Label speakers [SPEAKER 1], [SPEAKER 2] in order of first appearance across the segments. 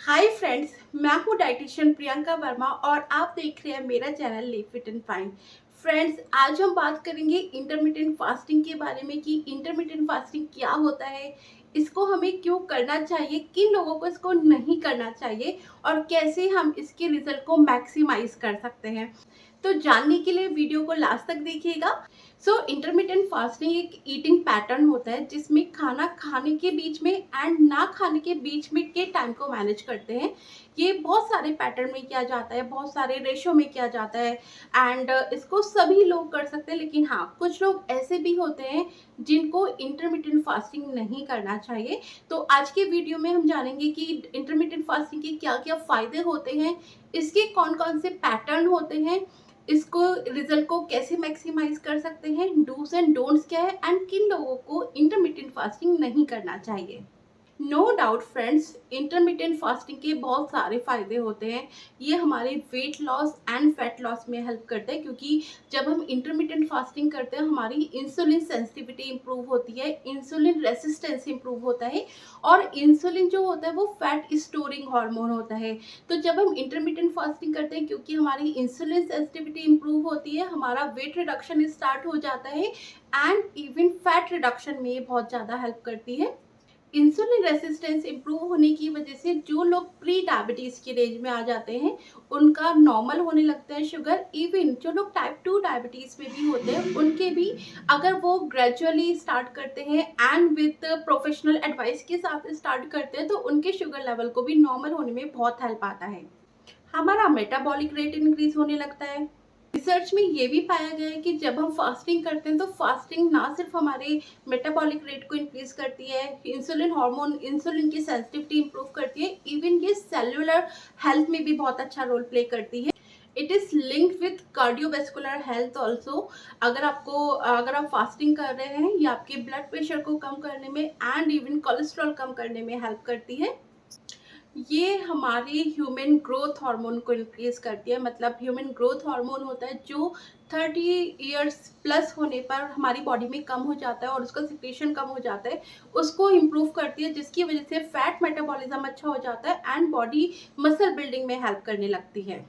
[SPEAKER 1] Hi friends, मैं हूँ dietitian Priyanka Verma और आप देख रहे हैं मेरा channel live fit and fine. Friends, आज हम बात करेंगे इंटरमिटेंट फास्टिंग के बारे में कि इंटरमिटेंट फास्टिंग क्या होता है, इसको हमें क्यों करना चाहिए, किन लोगों को इसको नहीं करना चाहिए और कैसे हम इसके रिजल्ट को मैक्सिमाइज कर सकते हैं। तो जानने के लिए वीडियो को लास्ट तक देखिएगा। इंटरमिटेंट फास्टिंग एक ईटिंग पैटर्न होता है जिसमें खाना खाने के बीच में एंड ना खाने के बीच में के टाइम को मैनेज करते हैं। ये बहुत सारे पैटर्न में किया जाता है, बहुत सारे रेशो में किया जाता है एंड इसको सभी लोग कर सकते हैं, लेकिन हाँ, कुछ लोग ऐसे भी होते हैं जिनको इंटरमिटेंट फास्टिंग नहीं करना चाहिए। तो आज के वीडियो में हम जानेंगे कि इंटरमिटेंट फास्टिंग के क्या क्या फायदे होते हैं, इसके कौन कौन से पैटर्न होते हैं, इसको रिजल्ट को कैसे मैक्सिमाइज कर सकते हैं, डूज एंड डोंट्स क्या है एंड किन लोगों को इंटरमिटेंट फास्टिंग नहीं करना चाहिए। No doubt friends, intermittent fasting के बहुत सारे फायदे होते हैं। ये हमारे weight loss and fat loss में हेल्प करते हैं, क्योंकि जब हम इंटरमिटेंट फास्टिंग करते हैं हमारी इंसुलिन सेंसिटिविटी इंप्रूव होती है, इंसुलिन रेसिस्टेंस इंप्रूव होता है और इंसुलिन जो होता है वो फैट स्टोरिंग हार्मोन होता है। तो जब हम इंटरमिटेंट फास्टिंग करते हैं, क्योंकि हमारी इंसुलिन सेंसिटिविटी इंप्रूव होती है, हमारा वेट रिडक्शन स्टार्ट हो जाता है एंड इवन फैट रिडक्शन में ये बहुत ज़्यादा हेल्प करती है। इंसुलिन रेसिस्टेंस इंप्रूव होने की वजह से जो लोग प्री डायबिटीज़ की रेंज में आ जाते हैं उनका नॉर्मल होने लगता है शुगर। इवन जो लोग टाइप 2 डायबिटीज़ में भी होते हैं उनके भी, अगर वो ग्रेजुअली स्टार्ट करते हैं एंड विथ प्रोफेशनल एडवाइस के साथ स्टार्ट करते हैं तो उनके शुगर लेवल को भी नॉर्मल होने में बहुत हेल्प आता है। हमारा मेटाबॉलिक रेट इंक्रीज होने लगता है। रिसर्च में ये भी पाया गया है कि जब हम फास्टिंग करते हैं तो फास्टिंग ना सिर्फ हमारे मेटाबॉलिक रेट को इंक्रीज करती है, इंसुलिन हार्मोन, इंसुलिन की सेंसिटिविटी इंप्रूव करती है, इवन ये सेल्युलर हेल्थ में भी बहुत अच्छा रोल प्ले करती है। It is linked with cardiovascular health also. अगर आप फास्टिंग कर रहे हैं, ये आपके ब्लड प्रेशर को कम करने में एंड इवन कोलेस्ट्रॉल कम करने में हेल्प करती है। ये हमारी ह्यूमन ग्रोथ हार्मोन को इंक्रीज करती है। मतलब ह्यूमन ग्रोथ हार्मोन होता है जो 30 इयर्स प्लस होने पर हमारी बॉडी में कम हो जाता है और उसका सिक्रेशन कम हो जाता है, उसको इम्प्रूव करती है, जिसकी वजह से फैट मेटाबॉलिज्म अच्छा हो जाता है एंड बॉडी मसल बिल्डिंग में हेल्प करने लगती है।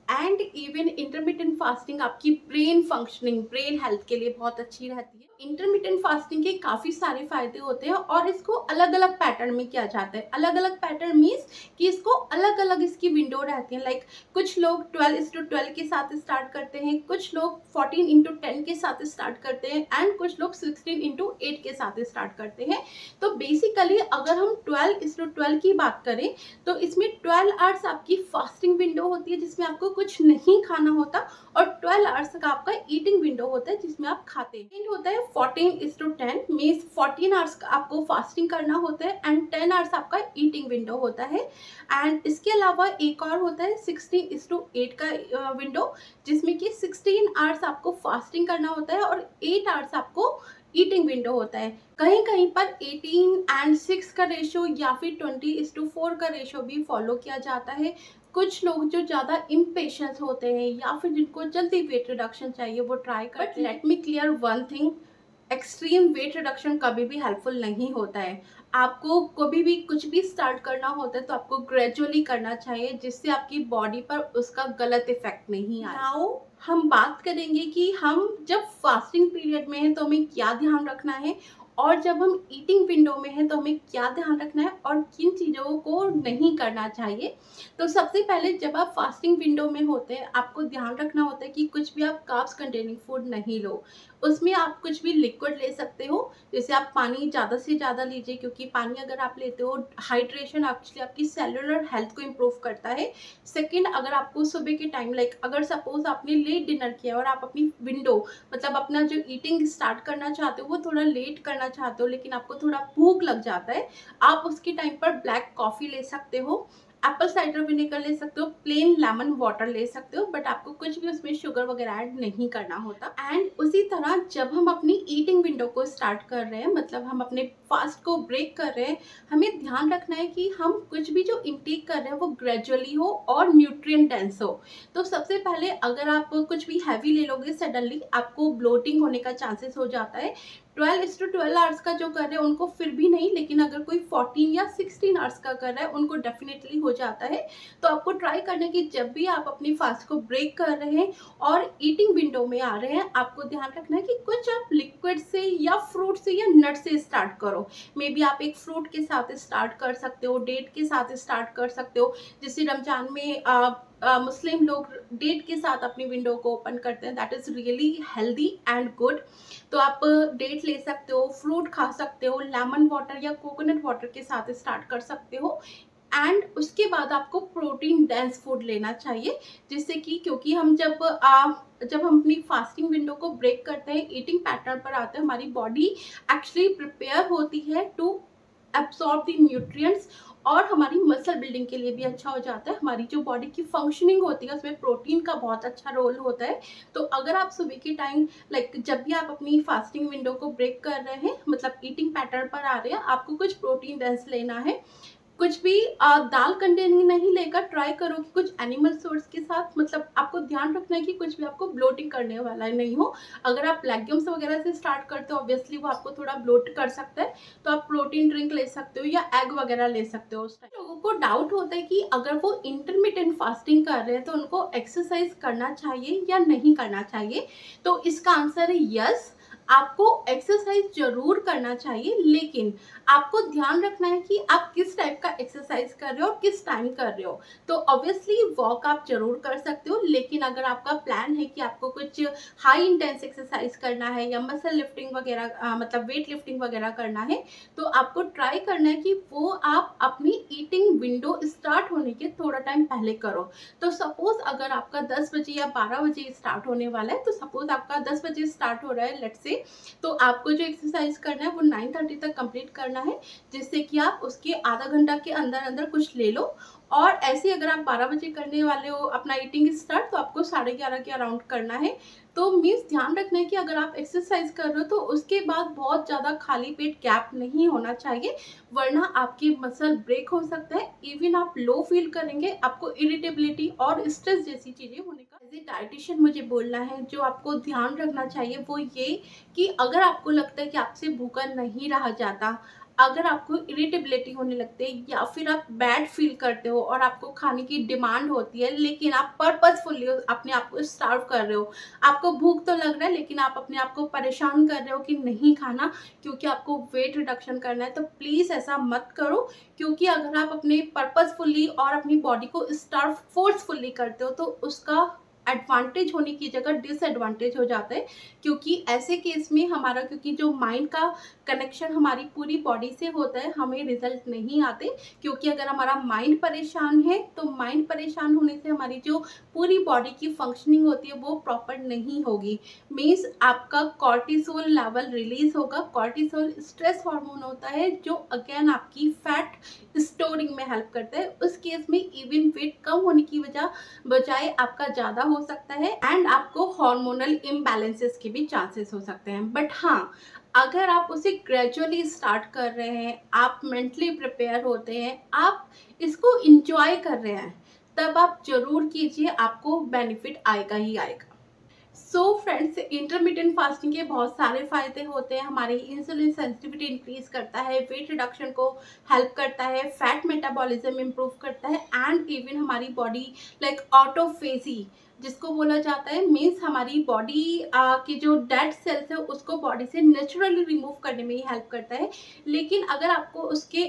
[SPEAKER 1] एंड इवन इंटरमिटेंट फास्टिंग आपकी ब्रेन फंक्शनिंग, ब्रेन हेल्थ के लिए बहुत अच्छी रहती है। इंटरमिटेंट फास्टिंग के काफ़ी सारे फायदे होते हैं और इसको अलग अलग पैटर्न में किया जाता है। अलग अलग पैटर्न मीन्स कि इसको अलग अलग इसकी विंडो रहती है। लाइक कुछ लोग 12:12 के साथ स्टार्ट करते हैं, कुछ लोग 14:10 के साथ स्टार्ट करते हैं एंड कुछ लोग 16:8 के साथ स्टार्ट करते हैं। तो बेसिकली अगर हम 12:12 की बात करें तो इसमें 12 आवर्स आपकी फास्टिंग विंडो होती है जिसमें आपको कुछ नहीं खाना होता और 12 आवर्स का आपका ईटिंग विंडो होता है जिसमें आप खाते हैं। सेकंड होता है 14:10 मीन्स 14 आवर्स का आपको फास्टिंग करना होता है एंड 10 आवर्स आपका ईटिंग विंडो होता है। एंड इसके अलावा एक और होता है 16:8 का विंडो, जिसमें कि 16 आवर्स आपको फास्टिंग करना होता है और 8 आवर्स आपको ईटिंग विंडो होता है। कहीं कहीं पर 18:6 का रेशो या फिर 20:4 का रेशो भी फॉलो किया जाता है। कुछ लोग जो ज़्यादा इम्पेशेंस होते हैं या फिर जिनको जल्दी वेट रिडक्शन चाहिए वो ट्राई करते हैं। But let me clear one thing, extreme weight reduction कभी भी हेल्पफुल नहीं होता है। आपको कभी भी कुछ भी स्टार्ट करना होता है तो आपको ग्रेजुअली करना चाहिए, जिससे आपकी बॉडी पर उसका गलत इफेक्ट नहीं आए। नाउ हम बात करेंगे कि हम जब फास्टिंग पीरियड में हैं तो हमें क्या ध्यान रखना है और जब हम ईटिंग विंडो में हैं तो हमें क्या ध्यान रखना है और किन चीज़ों को नहीं करना चाहिए। तो सबसे पहले जब आप फास्टिंग विंडो में होते हैं आपको ध्यान रखना होता है कि कुछ भी आप कार्ब्स कंटेनिंग फूड नहीं लो। उसमें आप कुछ भी लिक्विड ले सकते हो, जैसे आप पानी ज़्यादा से ज़्यादा लीजिए, क्योंकि पानी अगर आप लेते हो, हाइड्रेशन एक्चुअली आपकी सेलुलर हेल्थ को इम्प्रूव करता है। सेकंड, अगर आपको सुबह के टाइम, लाइक अगर सपोज आपने लेट डिनर किया और आप अपनी विंडो, मतलब अपना जो ईटिंग स्टार्ट करना चाहते हो वो थोड़ा लेट करना चाहते हो लेकिन आपको थोड़ा भूख लग जाता है, आप उसके टाइम पर ब्लैक कॉफ़ी ले सकते हो, एप्पल साइडर विनेगर ले सकते हो, प्लेन लेमन वाटर ले सकते हो, बट आपको कुछ भी उसमें शुगर वगैरह ऐड नहीं करना होता। एंड उसी तरह जब हम अपनी ईटिंग विंडो को स्टार्ट कर रहे हैं, मतलब हम अपने फास्ट को ब्रेक कर रहे हैं, हमें ध्यान रखना है कि हम कुछ भी जो इंटेक कर रहे हैं वो ग्रेजुअली हो और न्यूट्रिएंट डेंस हो। तो सबसे पहले अगर आप कुछ भी हैवी ले लोगे सडनली आपको ब्लोटिंग होने का चांसेस हो जाता है। 12:12 आवर्स का जो कर रहे हैं उनको फिर भी नहीं, लेकिन अगर कोई 14 या 16 आवर्स का कर रहा है उनको डेफिनेटली हो जाता है। तो आपको ट्राई करना है कि जब भी आप अपनी फास्ट को ब्रेक कर रहे हैं और ईटिंग विंडो में आ रहे हैं, आपको ध्यान रखना है कि कुछ आप लिक्विड से या फ्रूट से या नट से स्टार्ट करो। मे बी आप एक फ्रूट के साथ स्टार्ट कर सकते हो, डेट के साथ स्टार्ट कर सकते हो। जैसे रमजान में मुस्लिम लोग डेट के साथ अपनी विंडो को ओपन करते हैं, that is really healthy and good. तो आप डेट ले सकते हो, फ्रूट खा सकते हो, लेमन वाटर या कोकोनट वाटर के साथ स्टार्ट कर सकते हो। एंड उसके बाद आपको प्रोटीन डेंस फूड लेना चाहिए, जिससे कि क्योंकि हम जब हम अपनी फास्टिंग विंडो को ब्रेक करते हैं, ईटिंग पैटर्न पर आते हैं, हमारी बॉडी एक्चुअली प्रिपेयर होती है टू एब्सॉर्ब द न्यूट्रिएंट्स, और हमारी मसल बिल्डिंग के लिए भी अच्छा हो जाता है। हमारी जो बॉडी की फंक्शनिंग होती है उसमें प्रोटीन का बहुत अच्छा रोल होता है। तो अगर आप सुबह के टाइम जब भी आप अपनी फास्टिंग विंडो को ब्रेक कर रहे हैं, मतलब ईटिंग पैटर्न पर आ रहे हैं, आपको कुछ प्रोटीन डेंस लेना है। कुछ भी दाल कंटेनिंग नहीं लेकर ट्राई करो कि कुछ एनिमल सोर्स के साथ, मतलब आपको ध्यान रखना है कि कुछ भी आपको ब्लोटिंग करने वाला नहीं हो। अगर आप लेग्यूम्स वगैरह से स्टार्ट करते हो, ऑब्वियसली वो आपको थोड़ा ब्लोट कर सकता है, तो आप प्रोटीन ड्रिंक ले सकते हो या एग वगैरह ले सकते हो। उस टाइम लोगों को डाउट होता है कि अगर वो इंटरमिटेंट फास्टिंग कर रहे हैं तो उनको एक्सरसाइज करना चाहिए या नहीं करना चाहिए। तो इसका आंसर है यस, आपको एक्सरसाइज जरूर करना चाहिए, लेकिन आपको ध्यान रखना है कि आप किस टाइप का एक्सरसाइज कर रहे हो और किस टाइम कर रहे हो। तो ऑब्वियसली वॉक आप जरूर कर सकते हो, लेकिन अगर आपका प्लान है कि आपको कुछ हाई इंटेंस एक्सरसाइज करना है या मसल लिफ्टिंग वगैरह मतलब वेट लिफ्टिंग वगैरह करना है, तो आपको ट्राई करना है कि वो आप अपनी ईटिंग विंडो स्टार्ट होने के थोड़ा टाइम पहले करो। तो सपोज अगर आपका 10 बजे या 12 बजे स्टार्ट होने वाला है, तो सपोज आपका 10 बजे स्टार्ट हो रहा है लेट्स से, तो आपको जो एक्सरसाइज करना है वो 9:30 तक कंप्लीट करना है, जिससे कि आप उसके आधा घंटा के अंदर अंदर कुछ ले लो। और ऐसे अगर आप 12 बजे करने वाले हो अपना ईटिंग स्टार्ट, तो आपको 11:30 के अराउंड करना है। तो मीन्स ध्यान रखना है कि अगर आप एक्सरसाइज कर रहे हो तो उसके बाद बहुत ज़्यादा खाली पेट गैप नहीं होना चाहिए, वरना आपकी मसल ब्रेक हो सकता है। इवन आप लो फील करेंगे, आपको इरिटेबिलिटी और स्ट्रेस जैसी चीज़ें होने का। एज ए डाइटिशियन मुझे बोलना है, जो आपको ध्यान रखना चाहिए वो ये कि अगर आपको लगता है कि आपसे भूखा नहीं रहा जाता, अगर आपको इरिटेबिलिटी होने लगती है या फिर आप बैड फील करते हो और आपको खाने की डिमांड होती है, लेकिन आप पर्पसफुली अपने आप को स्टार्व कर रहे हो, आपको भूख तो लग रहा है लेकिन आप अपने आप को परेशान कर रहे हो कि नहीं खाना क्योंकि आपको वेट रिडक्शन करना है, तो प्लीज़ ऐसा मत करो। क्योंकि अगर आप अपने पर्पसफुली और अपनी बॉडी को स्टार्व फोर्सफुली करते हो, तो उसका एडवांटेज होने की जगह डिसएडवांटेज हो जाता है। क्योंकि ऐसे केस में हमारा, क्योंकि जो माइंड का कनेक्शन हमारी पूरी बॉडी से होता है, हमें रिजल्ट नहीं आते। क्योंकि अगर हमारा माइंड परेशान है, तो माइंड परेशान होने से हमारी जो पूरी बॉडी की फंक्शनिंग होती है वो प्रॉपर नहीं होगी। मीन्स आपका कॉर्टिसोल लेवल रिलीज होगा। कॉर्टिसोल स्ट्रेस हार्मोन होता है जो अगेन आपकी फैट स्टोरिंग में हेल्प करता है। उस केस में इवन वेट कम होने की बजाय आपका ज़्यादा हो सकता है, एंड आपको हार्मोनल इम्बैलेंसेस के भी चांसेस हो सकते हैं। बट हाँ, अगर आप उसे ग्रेजुअली स्टार्ट कर रहे हैं, आप मेंटली प्रिपेयर होते हैं, आप इसको इंजॉय कर रहे हैं, तब आप जरूर कीजिए, आपको बेनिफिट आएगा ही आएगा। सो फ्रेंड्स, इंटरमिटेंट फास्टिंग के बहुत सारे फायदे होते हैं। हमारे इंसुलिन सेंसिटिविटी इंक्रीज करता है, वेट रिडक्शन को हेल्प करता है, फैट मेटाबॉलिज्म इंप्रूव करता है, एंड इवन हमारी बॉडी ऑटोफेजी जिसको बोला जाता है, मीन्स हमारी बॉडी की जो डेड सेल्स है उसको बॉडी से नेचुरली रिमूव करने में ही हेल्प करता है। लेकिन अगर आपको उसके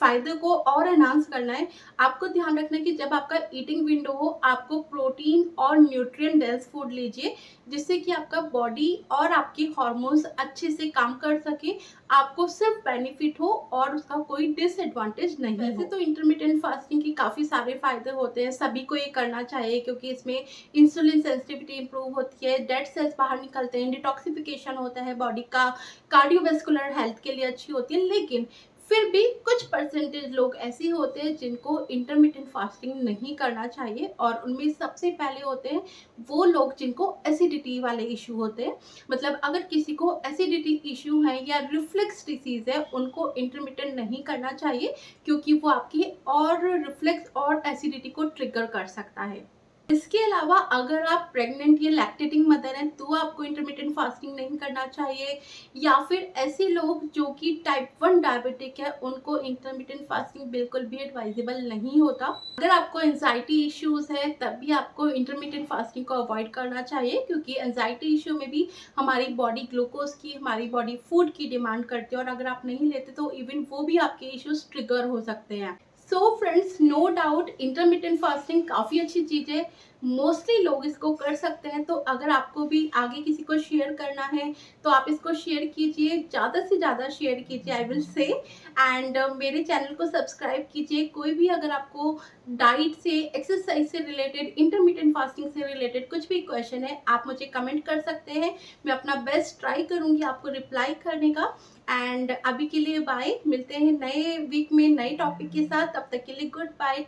[SPEAKER 1] फायदे को और एनहांस करना है, आपको ध्यान रखना है कि जब आपका ईटिंग विंडो हो, आपको प्रोटीन और न्यूट्रिएंट डेंस फूड लीजिए, जिससे कि आपका बॉडी और आपके हार्मोन्स अच्छे से काम कर सके, आपको सिर्फ बेनिफिट हो और उसका कोई डिसएडवांटेज नहीं हो। वैसे तो इंटरमिटेंट फास्टिंग के काफ़ी सारे फायदे होते हैं, सभी को ये करना चाहिए, क्योंकि इसमें इंसुलिन सेंसिटिविटी इंप्रूव होती है, डेड सेल्स बाहर निकलते हैं, डिटॉक्सिफिकेशन होता है बॉडी का, कार्डियोवैस्कुलर हेल्थ के लिए अच्छी होती है। लेकिन फिर भी कुछ परसेंटेज लोग ऐसे होते हैं जिनको इंटरमिटेंट फास्टिंग नहीं करना चाहिए, और उनमें सबसे पहले होते हैं वो लोग जिनको एसिडिटी वाले इशू होते हैं। मतलब अगर किसी को एसिडिटी इशू है या रिफ्लेक्स डिसीज है, उनको इंटरमिटेंट नहीं करना चाहिए, क्योंकि वो आपकी और रिफ्लेक्स और एसिडिटी को ट्रिगर कर सकता है। इसके अलावा अगर आप प्रेग्नेंट या लैक्टेटिंग मदर हैं तो आपको इंटरमिटेंट फास्टिंग नहीं करना चाहिए, या फिर ऐसे लोग जो कि टाइप 1 डायबिटिक है उनको इंटरमिटेंट फास्टिंग बिल्कुल भी एडवाइजेबल नहीं होता। अगर आपको एंजाइटी इश्यूज है तब भी आपको इंटरमिटेंट फास्टिंग को अवॉइड करना चाहिए, क्योंकि एंजाइटी इश्यू में भी हमारी बॉडी ग्लूकोज की, हमारी बॉडी फूड की डिमांड करती है, और अगर आप नहीं लेते तो इवन वो भी आपके इश्यूज ट्रिगर हो सकते हैं। So friends, no doubt intermittent fasting काफ़ी अच्छी चीज़ है, मोस्टली लोग इसको कर सकते हैं। तो अगर आपको भी आगे किसी को शेयर करना है तो आप इसको शेयर कीजिए, ज़्यादा से ज़्यादा शेयर कीजिए, आई विल से। एंड मेरे चैनल को सब्सक्राइब कीजिए। कोई भी अगर आपको डाइट से, एक्सरसाइज से रिलेटेड, इंटरमिटेंट फास्टिंग से रिलेटेड कुछ भी क्वेश्चन है, आप मुझे कमेंट कर सकते हैं। मैं अपना बेस्ट ट्राई करूँगी आपको रिप्लाई करने का। एंड अभी के लिए बाय, मिलते हैं नए वीक में नए टॉपिक के साथ, तब तक के लिए गुड बाय।